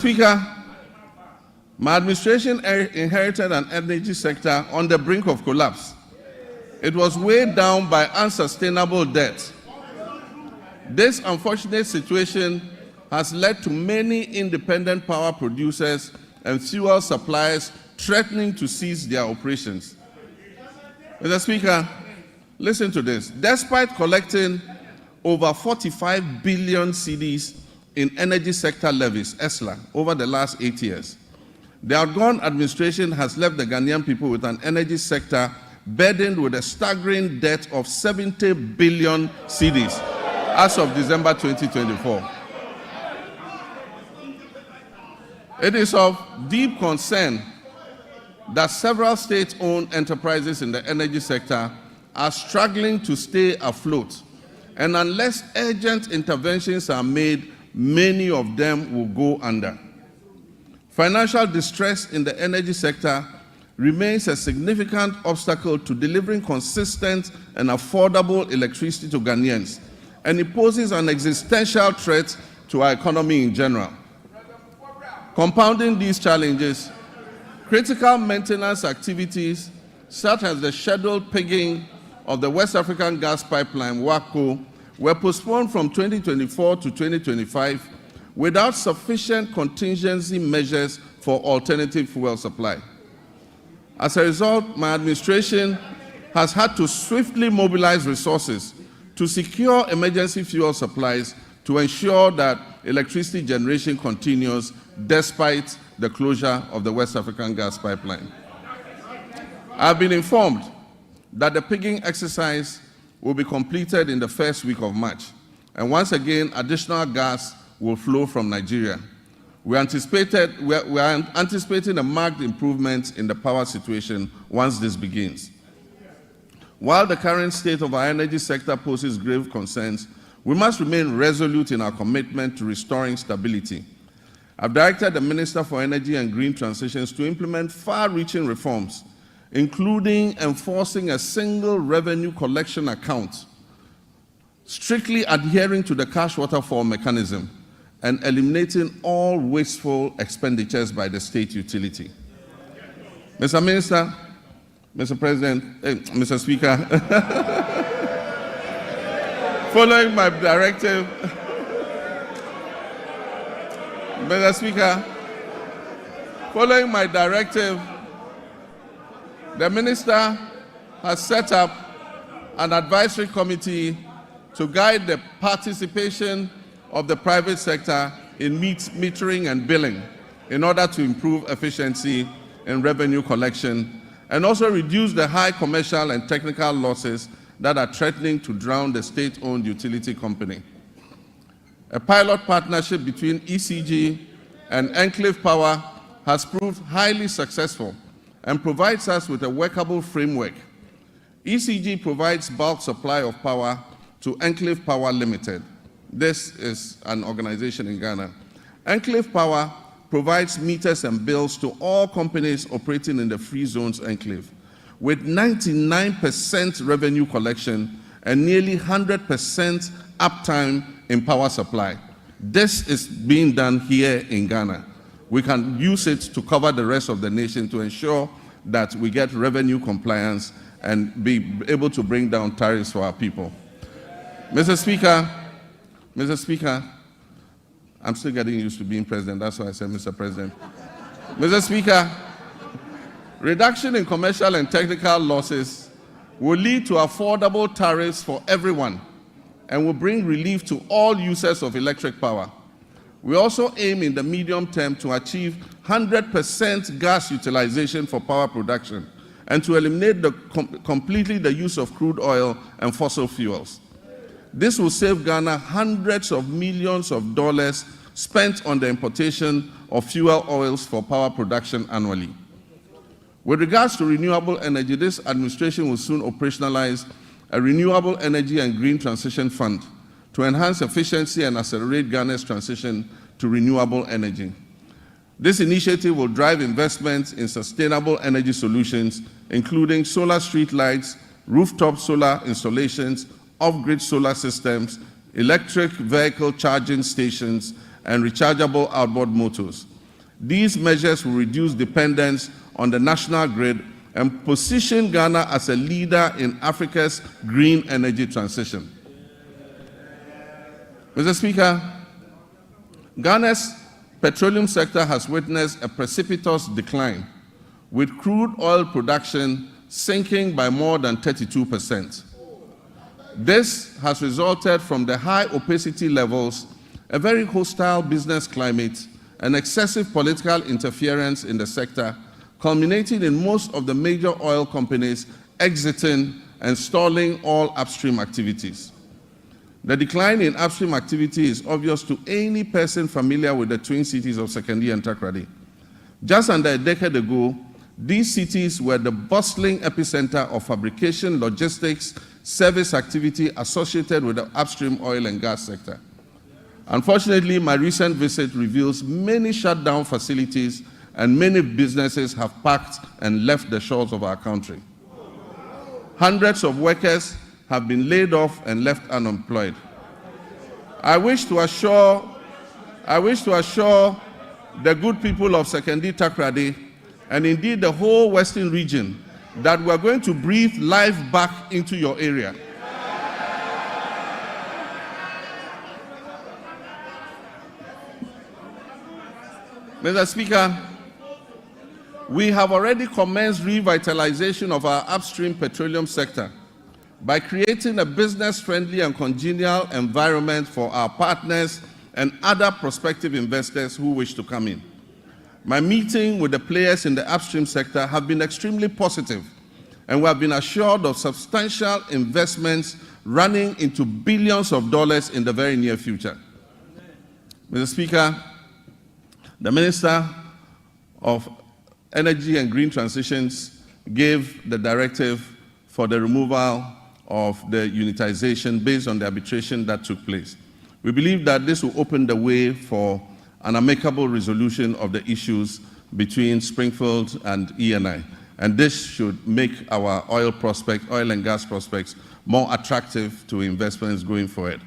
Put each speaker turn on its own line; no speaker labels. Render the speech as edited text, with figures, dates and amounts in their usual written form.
Speaker, my administration inherited an energy sector on the brink of collapse. It was weighed down by unsustainable debt. This unfortunate situation has led to many independent power producers and fuel suppliers threatening to cease their operations. Mr. Speaker, listen to this. Despite collecting over 45 billion cedis in energy sector levies, ESLA, over the last 8 years, the outgone administration has left the Ghanaian people with an energy sector burdened with a staggering debt of 70 billion cedis as of December 2024. It is of deep concern that several state-owned enterprises in the energy sector are struggling to stay afloat, and unless urgent interventions are made, many of them will go under. Financial distress in the energy sector remains a significant obstacle to delivering consistent and affordable electricity to Ghanaians, and it poses an existential threat to our economy in general. Compounding these challenges, critical maintenance activities such as the scheduled pigging of the West African gas pipeline, WACO, were postponed from 2024 to 2025 without sufficient contingency measures for alternative fuel supply. As a result, my administration has had to swiftly mobilize resources to secure emergency fuel supplies to ensure that electricity generation continues despite the closure of the West African gas pipeline. I've been informed that the pigging exercise will be completed in the first week of March, and once again, additional gas will flow from Nigeria. We are anticipating a marked improvement in the power situation once this begins. While the current state of our energy sector poses grave concerns, we must remain resolute in our commitment to restoring stability. I've directed the Minister for Energy and Green Transitions to implement far-reaching reforms, including enforcing a single revenue collection account, strictly adhering to the cash waterfall mechanism, and eliminating all wasteful expenditures by the state utility. Mr. Minister, Mr. President, Mr. Speaker, following my directive, Mr. Speaker, following my directive, the Minister has set up an advisory committee to guide the participation of the private sector in metering and billing in order to improve efficiency in revenue collection and also reduce the high commercial and technical losses that are threatening to drown the state-owned utility company. A pilot partnership between ECG and Enclave Power has proved highly successful and provides us with a workable framework. ECG provides bulk supply of power to Enclave Power Limited. This is an organization in Ghana. Enclave Power provides meters and bills to all companies operating in the free zones enclave, with 99% revenue collection and nearly 100% uptime in power supply. This is being done here in Ghana. We can use it to cover the rest of the nation to ensure that we get revenue compliance and be able to bring down tariffs for our people. Mr. Speaker, I'm still getting used to being president, that's why I said Mr. President. Mr. Speaker, reduction in commercial and technical losses will lead to affordable tariffs for everyone and will bring relief to all users of electric power. We also aim in the medium term to achieve 100% gas utilization for power production and to eliminate completely the use of crude oil and fossil fuels. This will save Ghana hundreds of millions of dollars spent on the importation of fuel oils for power production annually. With regards to renewable energy, this administration will soon operationalize a Renewable Energy and Green Transition Fund to enhance efficiency and accelerate Ghana's transition to renewable energy. This initiative will drive investments in sustainable energy solutions, including solar street lights, rooftop solar installations, off-grid solar systems, electric vehicle charging stations, and rechargeable outboard motors. These measures will reduce dependence on the national grid and position Ghana as a leader in Africa's green energy transition. Mr. Speaker, Ghana's petroleum sector has witnessed a precipitous decline, with crude oil production sinking by more than 32%. This has resulted from the high opacity levels, a very hostile business climate, and excessive political interference in the sector, culminating in most of the major oil companies exiting and stalling all upstream activities. The decline in upstream activity is obvious to any person familiar with the twin cities of Sekondi and Takoradi. Just under a decade ago, these cities were the bustling epicenter of fabrication, logistics, service activity associated with the upstream oil and gas sector. Unfortunately, my recent visit reveals many shut down facilities and many businesses have packed and left the shores of our country. Hundreds of workers have been laid off and left unemployed. I wish to assure the good people of Sekondi Takoradi and indeed the whole Western region that we are going to breathe life back into your area. Mr. Speaker, we have already commenced revitalization of our upstream petroleum sector by creating a business-friendly and congenial environment for our partners and other prospective investors who wish to come in. My meeting with the players in the upstream sector have been extremely positive, and we have been assured of substantial investments running into billions of dollars in the very near future. Mr. Speaker, the Minister of Energy and Green Transitions gave the directive for the removal of the unitization based on the arbitration that took place. We believe that this will open the way for an amicable resolution of the issues between Springfield and ENI. And this should make our oil and gas prospects more attractive to investments going forward.